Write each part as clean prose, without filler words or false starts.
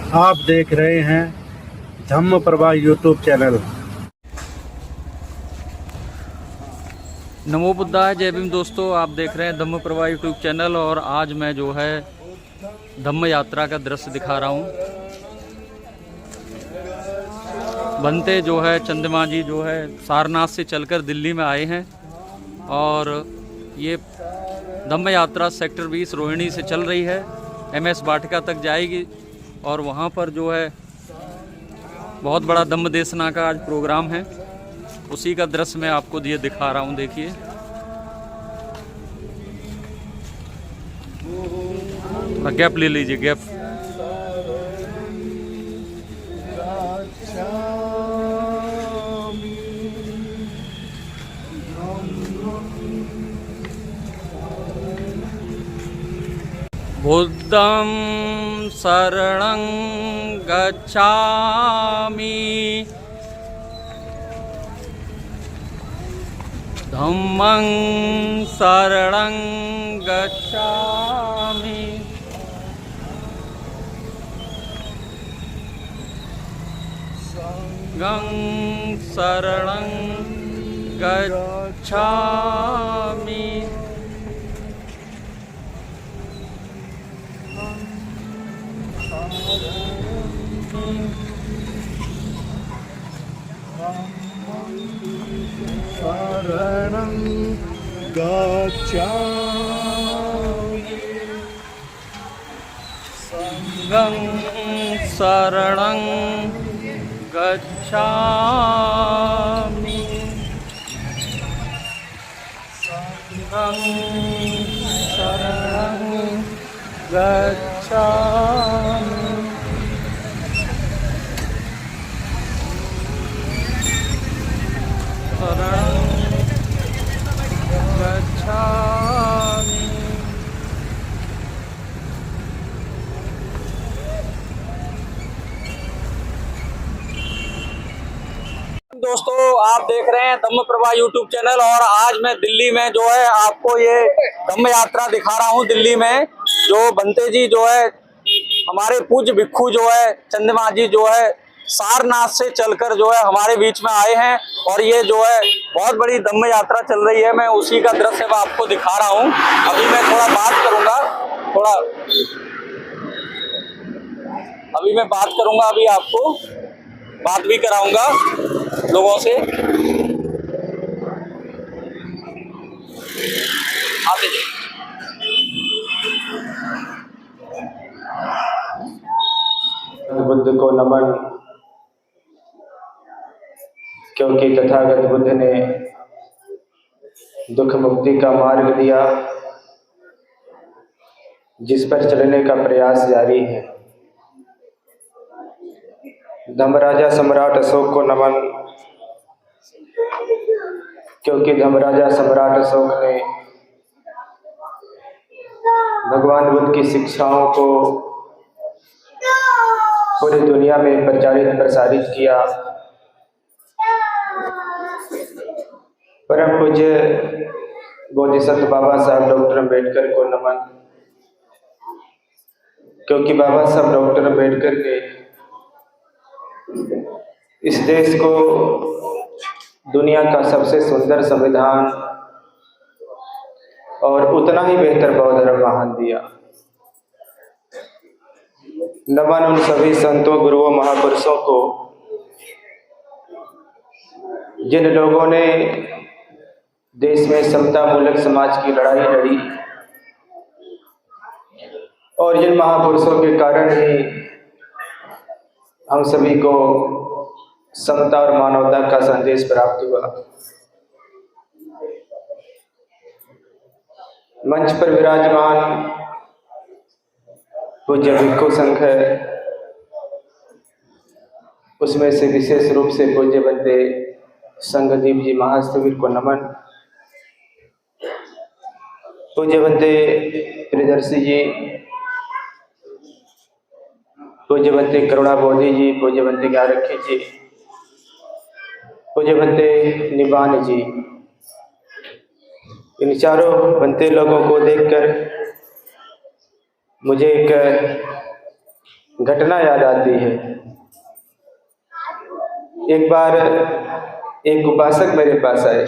आप देख रहे हैं धम्म प्रभा यूट्यूब चैनल। नमो बुद्धाय, जय भीम। दोस्तों, आप देख रहे हैं धम्म प्रभा यूट्यूब चैनल और आज मैं जो है धम्म यात्रा का दृश्य दिखा रहा हूँ। बनते जो है चंद्रमा जी जो है सारनाथ से चलकर दिल्ली में आए हैं और ये धम्म यात्रा सेक्टर 20 रोहिणी से चल रही है, MS वाटिका तक जाएगी और वहाँ पर जो है बहुत बड़ा धम्म देशना का आज प्रोग्राम है। उसी का दृश्य मैं आपको ये दिखा रहा हूँ। देखिए, गैप ले लीजिए, गैप। बुद्धं शरणं गच्छामि, धम्मं शरणं गच्छामि, संघं शरणं गच्छामि, शरणं गच्छामि, संघं शरणं गच्छामि, संघं शरणं गच्छामि, शरणं गच्छामि। दोस्तों, आप देख रहे हैं धम्म प्रभा यूट्यूब चैनल और आज मैं दिल्ली में जो है आपको ये धम्म यात्रा दिखा रहा हूँ। दिल्ली में जो बनते जी जो है हमारे पूज्य भिक्खु जो है चंद्रमा जी जो है सारनाथ से चलकर जो है हमारे बीच में आए हैं और ये जो है बहुत बड़ी धम्म यात्रा चल रही है। मैं उसी का दृश्य मैं आपको दिखा रहा हूँ। अभी मैं थोड़ा बात करूंगा, अभी आपको बात भी कराऊंगा लोगों से। आते जाइए। बुद्ध को नमन, क्योंकि तथागत बुद्ध ने दुख मुक्ति का मार्ग दिया, जिस पर चलने का प्रयास जारी है। धर्मराजा सम्राट अशोक को नमन, क्योंकि धर्मराजा सम्राट अशोक ने भगवान बुद्ध की शिक्षाओं को पूरी दुनिया में प्रसारित किया। परम पूज्य बोधिसत्व बाबा साहब डॉक्टर अम्बेडकर को नमन, क्योंकि बाबा साहब डॉक्टर अम्बेडकर ने इस देश को दुनिया का सबसे सुंदर संविधान और उतना ही बेहतर बौद्ध धर्म महान दिया। नमन उन सभी संतों, गुरुओं, महापुरुषों को जिन लोगों ने देश में समता मूलक समाज की लड़ाई लड़ी और जिन महापुरुषों के कारण ही हम सभी को समता और मानवता का संदेश प्राप्त हुआ। मंच पर विराजमान पूज्य भिक्खु संघ है, उसमें से विशेष रूप से पूज्य बनते संघदीप जी महास्थविर को नमन, पूज्य बनते प्रियदर्शी जी, पूज्य बनते करुणा बोधी जी, पूज्य बनते ज्ञानरक्षी जी, पूज्य बनते निबान जी। इन चारों बनते लोगों को देखकर मुझे एक घटना याद आती है। एक बार एक उपासक मेरे पास आए।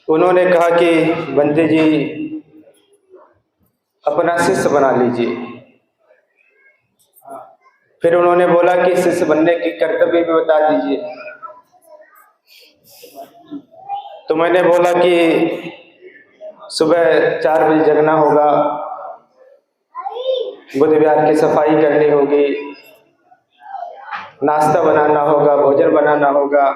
उन्होंने कहा कि बंते जी अपना शिष्य बना लीजिए। फिर उन्होंने बोला कि शिष्य बनने की कर्तव्य भी बता दीजिए। तो मैंने बोला कि सुबह 4 बजे जगना होगा, बुद्ध विहार की सफाई करनी होगी, नाश्ता बनाना होगा, भोजन बनाना होगा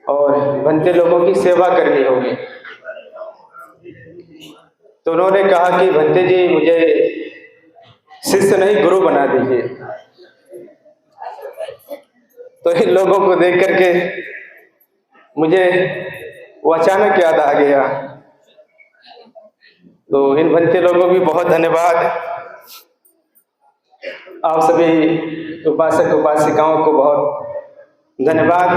और बनते लोगों की सेवा करनी होगी। तो उन्होंने कहा कि भंते जी मुझे शिष्य नहीं गुरु बना दीजिए। तो इन लोगों को देख करके मुझे वो अचानक याद आ गया। तो इन भंते लोगों की बहुत धन्यवाद। आप सभी उपासक उपासिकाओं को बहुत धन्यवाद।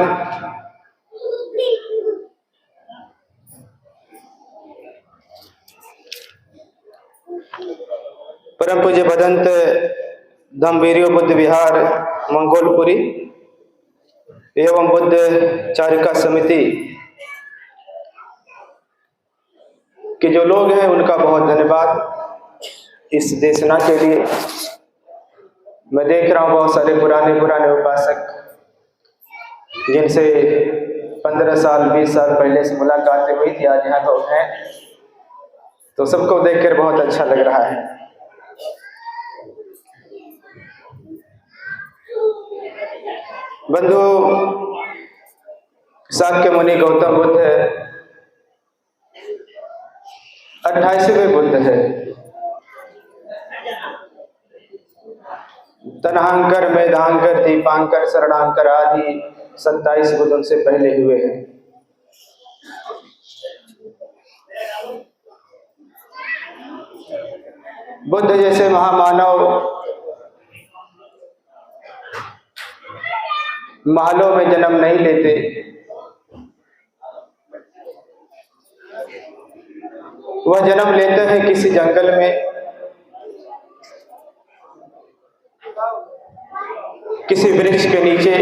परम पूज्य भदंत धम्मवीर्यो बुद्ध विहार मंगोलपुरी एवं बुद्ध चारिका समिति के जो लोग हैं उनका बहुत धन्यवाद इस देशना के लिए। मैं देख रहा हूँ बहुत सारे पुराने उपासक जिनसे 15 साल 20 साल पहले से मुलाकातें हुई थी, आज यहाँ लोग हैं। तो सबको देखकर बहुत अच्छा लग रहा है। बंधु, शाक्य मुनि गौतम बुद्ध 28वें बुद्ध है। तन्हांकर, मेधांकर, दीपांकर, शरणांकर आदि 27 बुद्ध उनसे पहले हुए हैं। बुद्ध जैसे महामानव महलों में जन्म नहीं लेते। वह जन्म लेते हैं किसी जंगल में, किसी वृक्ष के नीचे,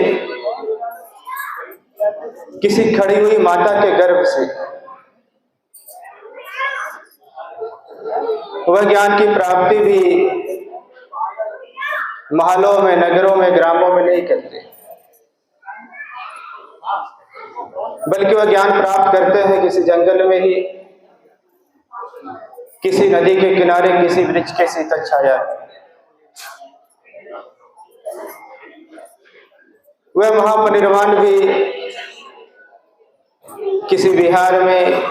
किसी खड़ी हुई माता के गर्भ से। वह ज्ञान की प्राप्ति भी महलों में, नगरों में, ग्रामों में नहीं करते, बल्कि वह ज्ञान प्राप्त करते हैं किसी जंगल में ही, किसी नदी के किनारे, किसी वृक्ष के शीतल छाया। वह महापरिनिर्वाण भी किसी विहार में,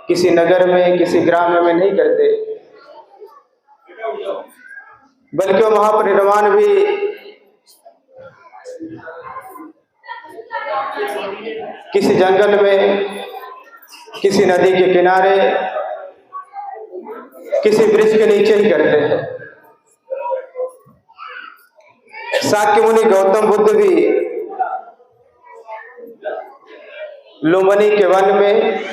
किसी नगर में, किसी ग्राम में नहीं करते, बल्कि वह महापरिनिर्वाण भी किसी जंगल में, किसी नदी के किनारे, किसी वृक्ष के नीचे ही करते हैं। शाक्य मुनि गौतम बुद्ध भी लुम्बिनी के वन में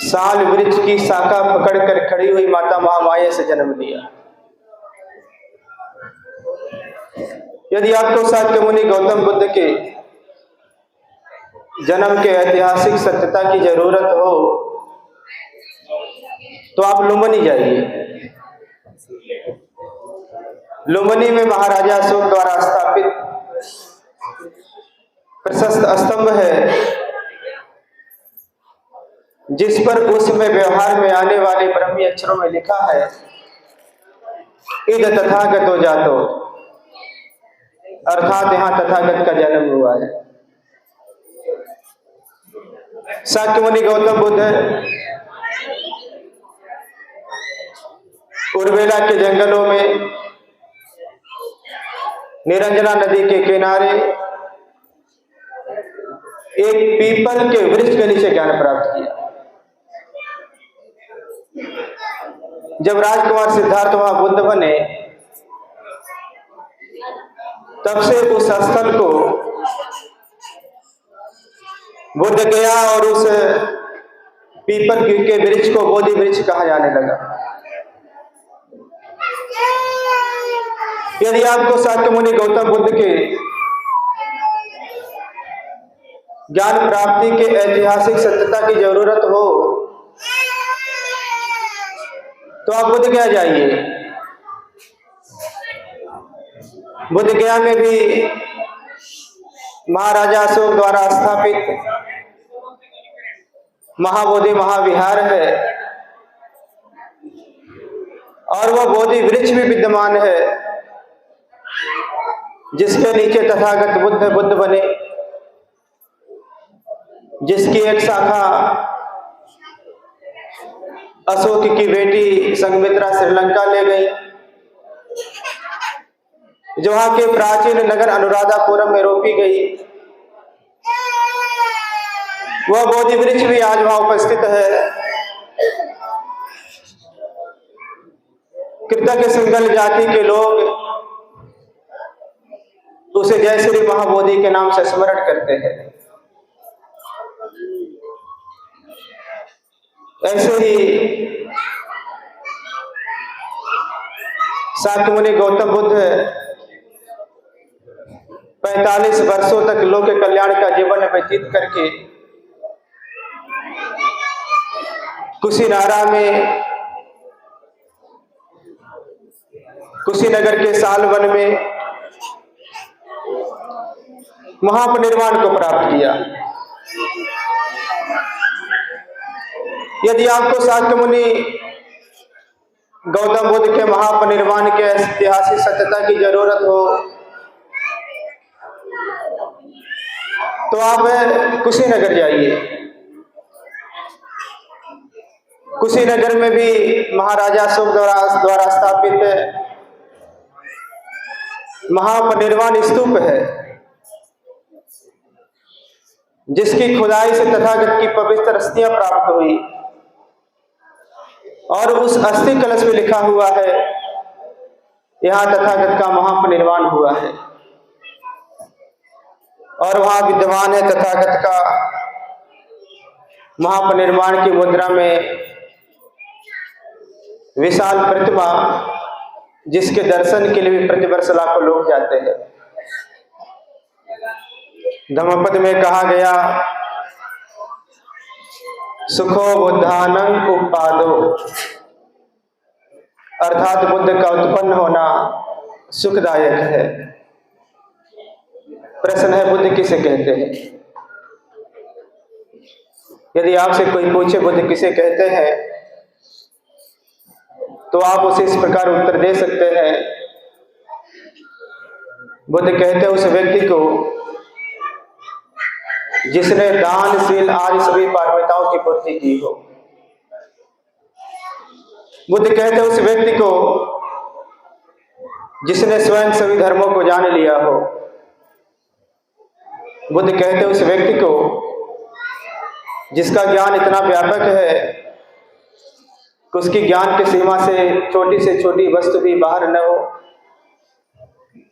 साल वृक्ष की शाखा पकड़कर खड़ी हुई माता महामाया से जन्म लिया। यदि आपको शाक्य मुनि गौतम बुद्ध के जन्म के ऐतिहासिक सत्यता की जरूरत हो तो आप लुम्बिनी जाइए। लुम्बिनी में महाराजा अशोक द्वारा स्थापित प्रशस्त स्तंभ है, जिस पर उसमें व्यवहार में आने वाले ब्रह्मी अक्षरों में लिखा है, इद तथागतो जातो, अर्थात यहाँ तथागत का जन्म हुआ है। शाक्य मुनि गौतम बुद्ध उर्वेला के जंगलों में निरंजना नदी के किनारे एक पीपल के वृक्ष के नीचे ज्ञान प्राप्त किया। जब राजकुमार सिद्धार्थ वहां बुद्ध बने, तब से उस स्थल को बुद्ध गया और उस पीपल के वृक्ष को बोधि वृक्ष कहा जाने लगा। यदि आपको शाक्य मुनि गौतम बुद्ध के ज्ञान प्राप्ति के ऐतिहासिक सत्यता की जरूरत हो तो आप बुद्ध गया जाइए। बुद्ध गया में भी महाराजा अशोक द्वारा स्थापित महाबोधि महाविहार है और वह बोधि वृक्ष भी विद्यमान है जिसके नीचे तथागत बुद्ध बने, जिसकी एक शाखा अशोक की बेटी संघमित्रा श्रीलंका ले गई, जो वहां के प्राचीन नगर अनुराधापुरम में रोपी गई। वह बोधि वृक्ष भी आज वहां उपस्थित है। कृतज्ञ सिंगल जाति के लोग उसे जय श्री महाबोधि के नाम से स्मरण करते हैं। ऐसे ही शाक्य मुनि गौतम बुद्ध 45 वर्षों तक लोक कल्याण का जीवन व्यतीत करके कुशीनगर के सालवन में महापरिनिर्वाण को प्राप्त किया। यदि आपको शाक्य मुनि गौतम बुद्ध के महापरिनिर्वाण के ऐतिहासिक सत्यता की जरूरत हो तो आप कुशीनगर जाइए। कुशीनगर में भी महाराजा अशोक द्वारा स्थापित महापरिनिर्वाण स्तूप है, जिसकी खुदाई से तथागत की पवित्र अस्थियां प्राप्त हुई और उस अस्थि कलश में लिखा हुआ है, यहाँ तथागत का महापरिनिर्वाण हुआ है। और वहां विद्यमान है तथागत का महापरिनिर्वाण की मुद्रा में विशाल प्रतिमा, जिसके दर्शन के लिए भी प्रतिवर्ष लाखों लोग जाते हैं। धम्मपद में कहा गया, सुखो बुद्धानं उपादो, अर्थात बुद्ध का उत्पन्न होना सुखदायक है। प्रश्न है, बुद्ध किसे कहते हैं? यदि आपसे कोई पूछे बुद्ध किसे कहते हैं तो आप उसे इस प्रकार उत्तर दे सकते हैं, बुद्ध कहते हैं उस व्यक्ति को जिसने दानशील आदि सभी पारमिताओं की पूर्ति की हो। बुद्ध कहते हैं उस व्यक्ति को जिसने स्वयं सभी धर्मों को जान लिया हो। बुद्ध कहते हैं उस व्यक्ति को जिसका ज्ञान इतना व्यापक है कि उसकी ज्ञान की सीमा से छोटी वस्तु भी बाहर न हो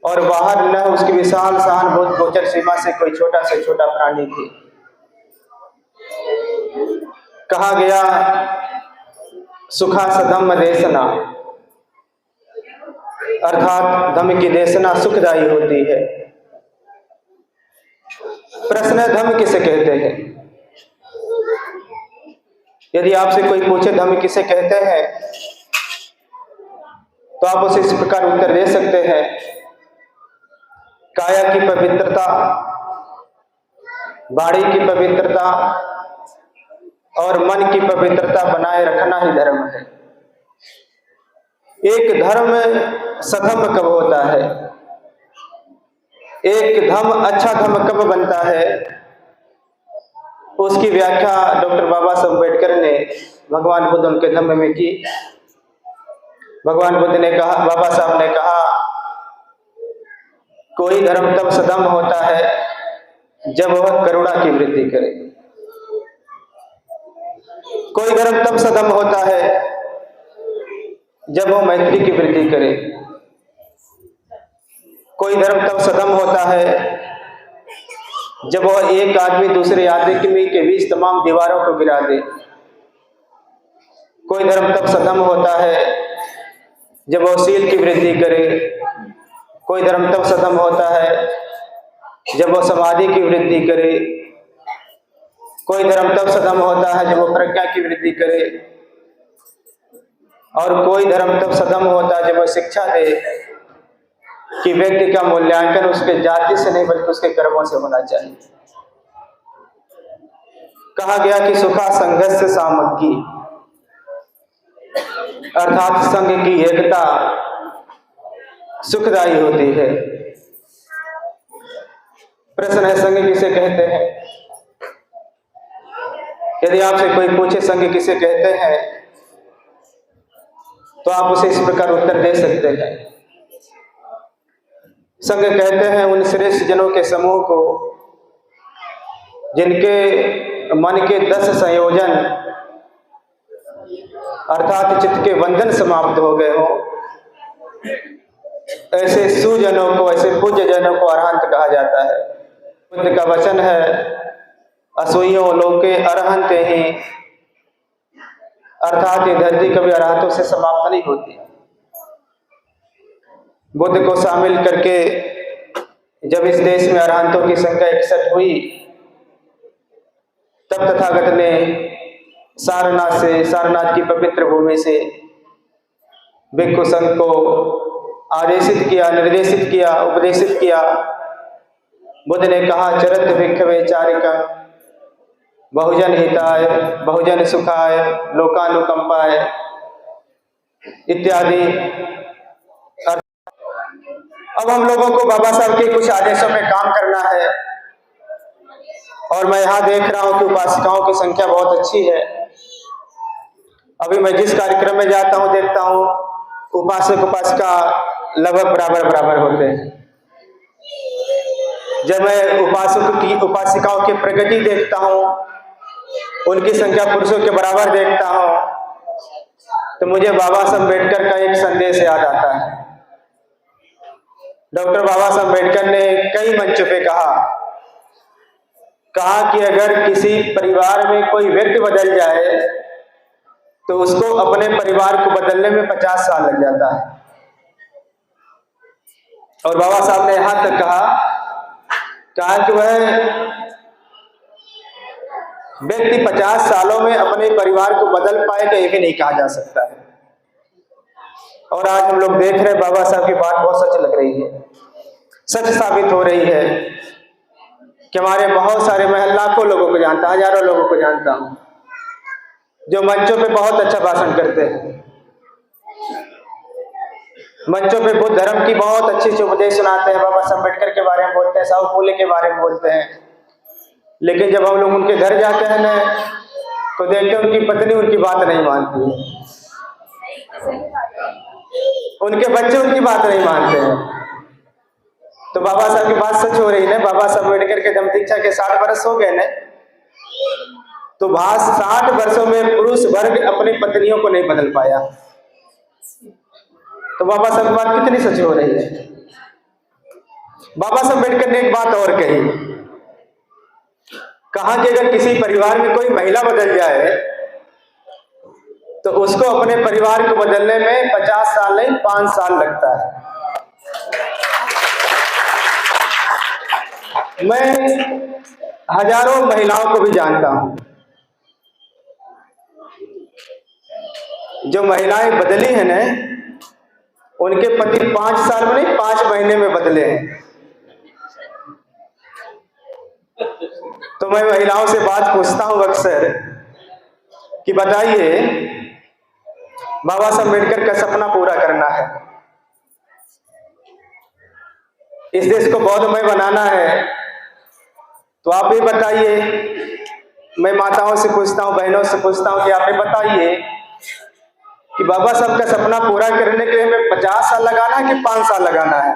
और बाहर न हो उसकी विशाल सहानुभूत गोचर सीमा से कोई छोटा से छोटा प्राणी भी। कहा गया, सुखा सधम्म देशना, अर्थात धम्म की देशना सुखदायी होती है। प्रश्न है, धम्म किसे कहते हैं? यदि आपसे कोई पूछे धम्म किसे कहते हैं तो आप उसे इस प्रकार उत्तर दे सकते हैं, काया की पवित्रता, वाणी की पवित्रता और मन की पवित्रता बनाए रखना ही धर्म है। एक धर्म सधम्म कब होता है, एक धर्म अच्छा धर्म कब बनता है, उसकी व्याख्या डॉक्टर बाबा साहब अम्बेडकर ने भगवान बुद्ध उनके धम्म में की। भगवान बुद्ध ने कहा, बाबा साहब ने कहा, कोई धर्म तब सधम्म होता है जब वह करुणा की वृद्धि करे। कोई धर्म तब सधम्म होता है जब वह मैत्री की वृद्धि करे। कोई धर्म तब सधम्म होता है जब वह एक आदमी दूसरे आदमी के बीच तमाम दीवारों को गिरा दे। कोई धर्म तब सधम होता है जब वो शील की वृद्धि करे, कोई धर्म तब सधम होता है जब वो समाधि की वृद्धि करे, कोई धर्म तब सधम होता है जब वो प्रज्ञा की वृद्धि करे, और कोई धर्म तब सधम होता है जब वो शिक्षा दे कि व्यक्ति का मूल्यांकन उसके जाति से नहीं बल्कि उसके कर्मों से होना चाहिए। कहा गया कि सुखा संघर्ष सामग्री, अर्थात संघ की एकता सुखदायी होती है। प्रश्न है, संघ किसे कहते हैं? यदि आपसे कोई पूछे संघ किसे कहते हैं तो आप उसे इस प्रकार उत्तर दे सकते हैं। संघ कहते हैं उन श्रेष्ठ जनों के समूह को जिनके मन के 10 संयोजन अर्थात चित्त के बंधन समाप्त हो गए हो। ऐसे सुजनों को, ऐसे पूज्य जनों को अरहंत कहा जाता है। बुद्ध का वचन है, असुइयों लोके अरहंत ही, अर्थात ये धरती कभी अरहतों से समाप्त नहीं होती। बुद्ध को शामिल करके जब इस देश में अरहंतों की संख्या 61 हुई, तब तथागत ने सारनाथ की पवित्र भूमि से भिक्षु संघ को आदेशित किया, निर्देशित किया, उपदेशित किया। बुद्ध ने कहा, चरत भिक्षवे चारिकम बहुजन हिताय बहुजन सुखाय लोकानुकंपाय इत्यादि। अब हम लोगों को बाबा साहब के कुछ आदेशों पे काम करना है, और मैं यहाँ देख रहा हूँ कि उपासिकाओं की संख्या बहुत अच्छी है। अभी मैं जिस कार्यक्रम में जाता हूँ देखता हूँ उपासक उपासिका लगभग बराबर होते हैं। जब मैं उपासिकाओं की प्रगति देखता हूँ, उनकी संख्या पुरुषों के बराबर देखता हूँ, तो मुझे बाबा साहब अम्बेडकर का एक संदेश याद आता है। डॉक्टर बाबा साहब अम्बेडकर ने कई मंचों पे कहा कि अगर किसी परिवार में कोई व्यक्ति बदल जाए तो उसको अपने परिवार को बदलने में 50 साल लग जाता है। और बाबा साहब ने यहां तक कहा कि वह व्यक्ति 50 सालों में अपने परिवार को बदल पाएगा, ये भी नहीं कहा जा सकता है। और आज हम लोग देख रहे हैं बाबा साहब की बात बहुत सच लग रही है, सच साबित हो रही है कि हमारे बहुत सारे, मैं लाखों लोगों को जानता, हजारों लोगों को जानता हूं जो मंचों पे बहुत अच्छा भाषण करते हैं, मंचों पे बुद्ध धर्म की बहुत अच्छी उपदेश सुनाते हैं, बाबा साहब अम्बेडकर के बारे में बोलते हैं, साहू फूले के बारे में बोलते हैं। लेकिन जब हम लोग उनके घर जाते हैं ना, तो देखते हैं उनकी पत्नी उनकी बात नहीं मानती है, उनके बच्चे उनकी बात नहीं मानते हैं। तो बाबा साहब की बात सच हो रही है। बाबा साहब अम्बेडकर के जब दीक्षा के 60 वर्ष हो गए ना, तो 60 वर्षों में पुरुष वर्ग अपनी पत्नियों को नहीं बदल पाया। तो बाबा साहब की बात कितनी सच हो रही है। बाबा साहब अम्बेडकर ने एक बात और कहा कि अगर किसी परिवार में कोई महिला बदल जाए तो उसको अपने परिवार को बदलने में 50 साल नहीं 5 साल लगता है। मैं हजारों महिलाओं को भी जानता हूं जो महिलाएं बदली हैं ना, उनके पति 5 साल में नहीं 5 महीने में बदले हैं। तो मैं महिलाओं से बात पूछता हूं अक्सर कि बताइए, बाबा साहब अम्बेडकर का सपना पूरा करना है, इस देश को बौद्धमय बनाना है, तो आप ही बताइए। मैं माताओं से पूछता हूं, बहनों से पूछता हूं कि आप ही बताइए कि बाबा साहब का सपना पूरा करने के लिए हमें 50 साल लगाना है कि 5 साल लगाना है?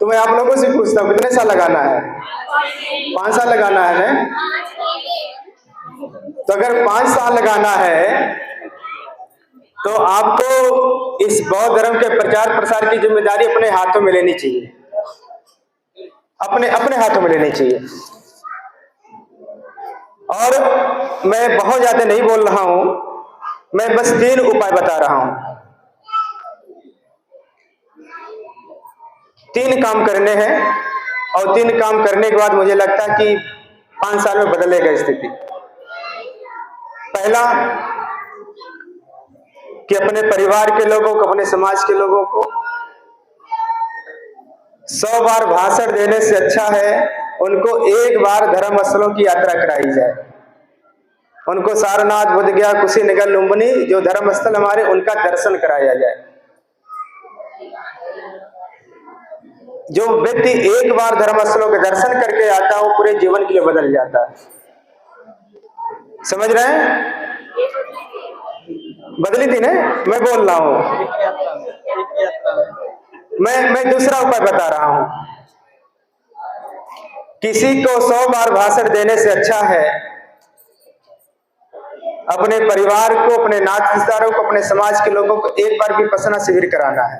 तो मैं आप लोगों से पूछता हूं कितने साल लगाना है? 5 साल लगाना है ना? तो अगर 5 साल लगाना है तो आपको इस बौद्ध धर्म के प्रचार प्रसार की जिम्मेदारी अपने हाथों में लेनी चाहिए, अपने हाथों में लेनी चाहिए। और मैं बहुत ज्यादा नहीं बोल रहा हूं, मैं बस 3 उपाय बता रहा हूं। 3 काम करने हैं और 3 काम करने के बाद मुझे लगता है कि 5 साल में बदलेगा स्थिति। पहला कि अपने परिवार के लोगों को, अपने समाज के लोगों को 100 बार भाषण देने से अच्छा है उनको 1 बार धर्म स्थलों की यात्रा कराई जाए। उनको सारनाथ, बोधगया, कुशीनगर, लुम्बिनी जो धर्म स्थल हमारे, उनका दर्शन कराया जाए। जो व्यक्ति 1 बार धर्म स्थलों के दर्शन करके आता है वो पूरे जीवन के लिए बदल जाता है। समझ रहे हैं? बदली थी ना, मैं बोल रहा हूं। मैं दूसरा उपाय बता रहा हूं। किसी को 100 बार भाषण देने से अच्छा है अपने परिवार को, अपने नाते रिश्तेदारों को, अपने समाज के लोगों को 1 बार विपश्यना शिविर कराना है।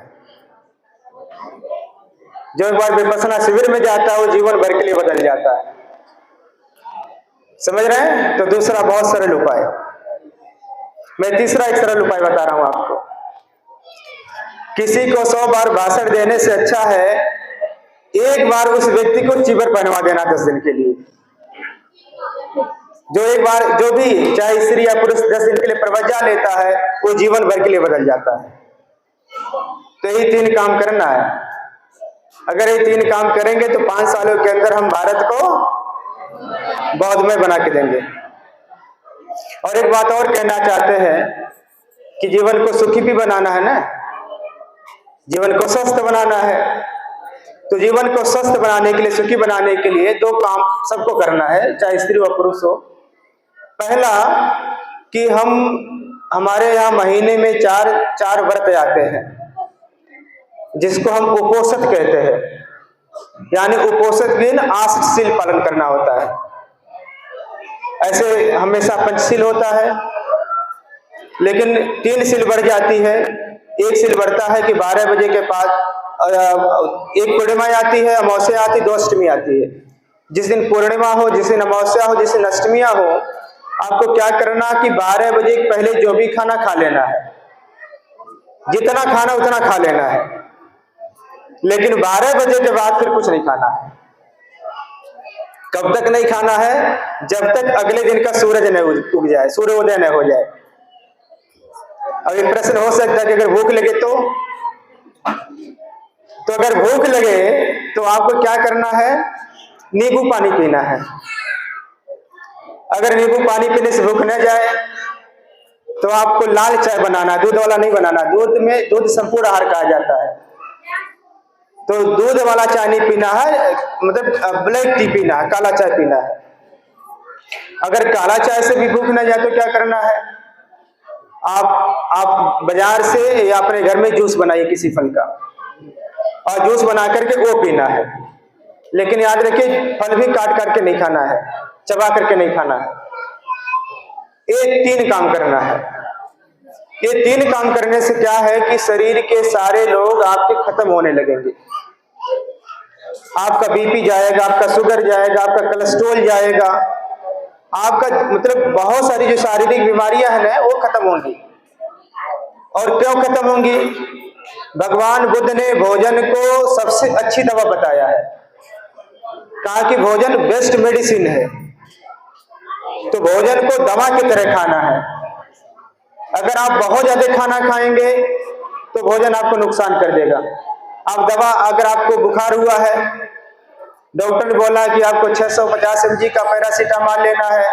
जो 1 बार विपश्यना शिविर में जाता है वो जीवन भर के लिए बदल जाता है। समझ रहे हैं? तो दूसरा बहुत सरल उपाय। मैं तीसरा एक सरल उपाय बता रहा हूं आपको। किसी को 100 बार भाषण देने से अच्छा है 1 बार उस व्यक्ति को चीवर पहनवा देना 10 दिन के लिए। जो 1 बार, जो भी चाहे स्त्री या पुरुष 10 दिन के लिए प्रवज्ञा लेता है वो जीवन भर के लिए बदल जाता है। तो ये 3 काम करना है। अगर ये 3 काम करेंगे तो 5 सालों के अंदर हम भारत को बौद्धमय बना के देंगे। और एक बात और कहना चाहते हैं कि जीवन को सुखी भी बनाना है ना, जीवन को स्वस्थ बनाना है। तो जीवन को स्वस्थ बनाने के लिए, सुखी बनाने के लिए 2 काम सबको करना है, चाहे स्त्री व पुरुष हो। पहला कि हमारे यहाँ महीने में 4 व्रत आते हैं जिसको हम उपोषित कहते हैं, यानी उपोषित दिन आश्रितशील पालन करना होता है। ऐसे हमेशा पंचशील होता है, लेकिन 3 शील बढ़ जाती है। 1 शील बढ़ता है कि 12 बजे के बाद एक पूर्णिमा आती है, अमावस्या आती है, 2 अष्टमी आती है। जिस दिन पूर्णिमा हो, जिस दिन अमावस्या हो, जिस दिन अष्टमियां हो, आपको क्या करना कि 12 बजे पहले जो भी खाना खा लेना है, जितना खाना उतना खा लेना है, लेकिन 12 बजे के बाद फिर कुछ नहीं खाना है। कब तक नहीं खाना है? जब तक अगले दिन का सूरज न उग जाए, सूर्योदय न हो जाए। अब एक प्रश्न हो सकता है कि अगर भूख लगे तो अगर भूख लगे तो आपको क्या करना है? नींबू पानी पीना है। अगर नींबू पानी पीने से भूख न जाए तो आपको लाल चाय बनाना, दूध वाला नहीं बनाना। दूध संपूर्ण आहार कहा जाता है, तो दूध वाला चाय नहीं पीना है, मतलब ब्लैक टी पीना है, काला चाय पीना है। अगर काला चाय से भी भूख न जाए तो क्या करना है? आप बाजार से या अपने घर में जूस बनाइए किसी फल का, और जूस बना करके वो पीना है। लेकिन याद रखिए फल भी काट करके नहीं खाना है, चबा करके नहीं खाना है। ये 3 काम करना है। ये 3 काम करने से क्या है कि शरीर के सारे रोग आपके खत्म होने लगेंगे। आपका बीपी जाएगा, आपका शुगर जाएगा, आपका कोलेस्ट्रॉल जाएगा, आपका मतलब बहुत सारी जो शारीरिक बीमारियां हैं ना वो खत्म होंगी। और क्यों खत्म होंगी? भगवान बुद्ध ने भोजन को सबसे अच्छी दवा बताया है। कहा कि भोजन बेस्ट मेडिसिन है। तो भोजन को दवा की तरह खाना है। अगर आप बहुत ज्यादा खाना खाएंगे तो भोजन आपको नुकसान कर देगा। आप दवा, अगर आपको बुखार हुआ है, डॉक्टर ने बोला कि आपको 650 mg का पैरासीटामोल लेना है,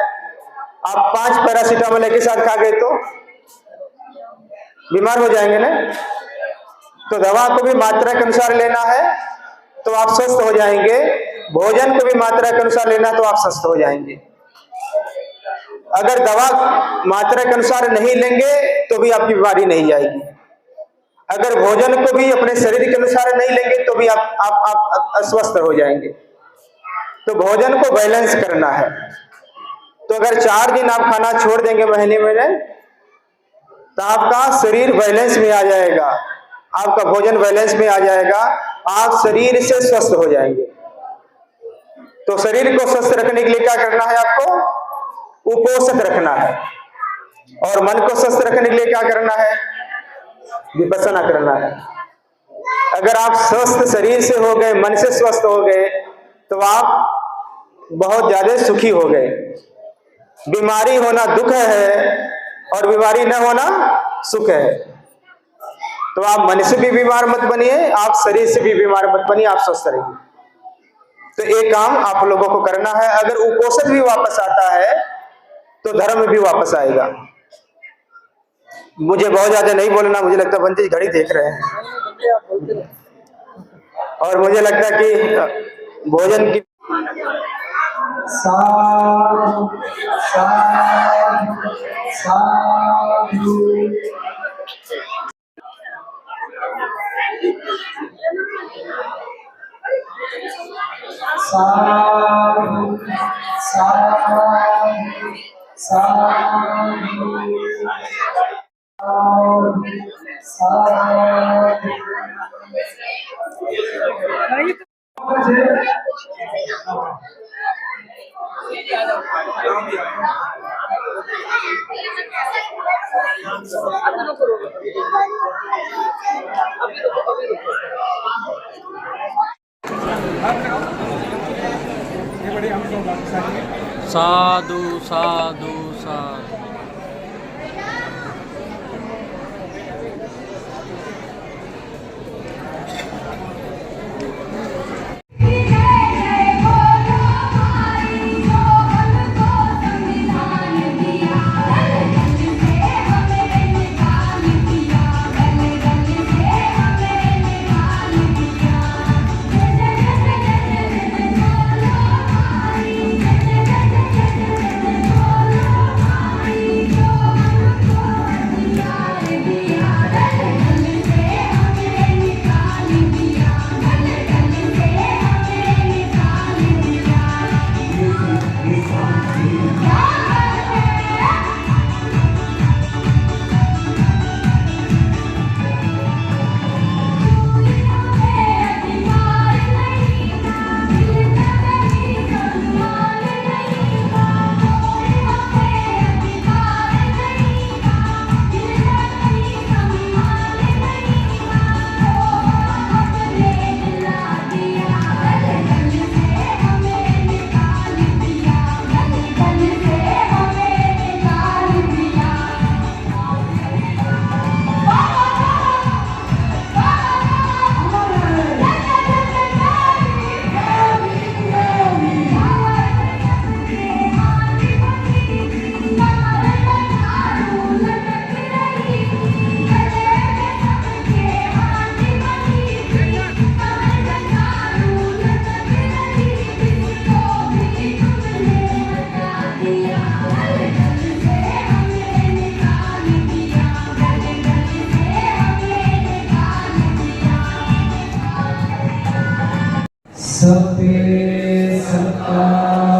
आप 5 पैरासीटामोल एक साथ खा गए तो बीमार हो जाएंगे ना। तो दवा को भी मात्रा के अनुसार लेना है तो आप स्वस्थ हो जाएंगे, भोजन को भी मात्रा के अनुसार लेना तो आप स्वस्थ हो जाएंगे। अगर दवा मात्रा के अनुसार नहीं लेंगे तो भी आपकी बीमारी नहीं जाएगी। अगर भोजन को भी अपने शरीर के अनुसार नहीं लेंगे तो भी आप अस्वस्थ हो जाएंगे। तो भोजन को बैलेंस करना है। तो अगर 4 दिन आप खाना छोड़ देंगे महीने में तो आपका शरीर बैलेंस में आ जाएगा, आपका भोजन बैलेंस में आ जाएगा, आप शरीर से स्वस्थ हो जाएंगे। तो शरीर को स्वस्थ रखने के लिए क्या करना है? आपको उपोषित रखना है। और मन को स्वस्थ रखने के लिए क्या करना है? विपश्यना करना है। अगर आप स्वस्थ शरीर से हो गए, मन से स्वस्थ हो गए, तो आप बहुत ज्यादा सुखी हो गए। बीमारी होना दुख है और बीमारी न होना सुख है। तो आप मन से भी बीमार मत बनिए, आप शरीर से भी बीमार मत बनिए, आप स्वस्थ रहिए। तो एक काम आप लोगों को करना है। अगर उपोषण भी वापस आता है तो धर्म भी वापस आएगा। मुझे बहुत ज्यादा नहीं बोलना, मुझे लगता है बंटी घड़ी देख रहे हैं और मुझे लगता है कि भोजन की साधु साधु साधु साधु साधु साधु साधु साधु। सत्य सत्ता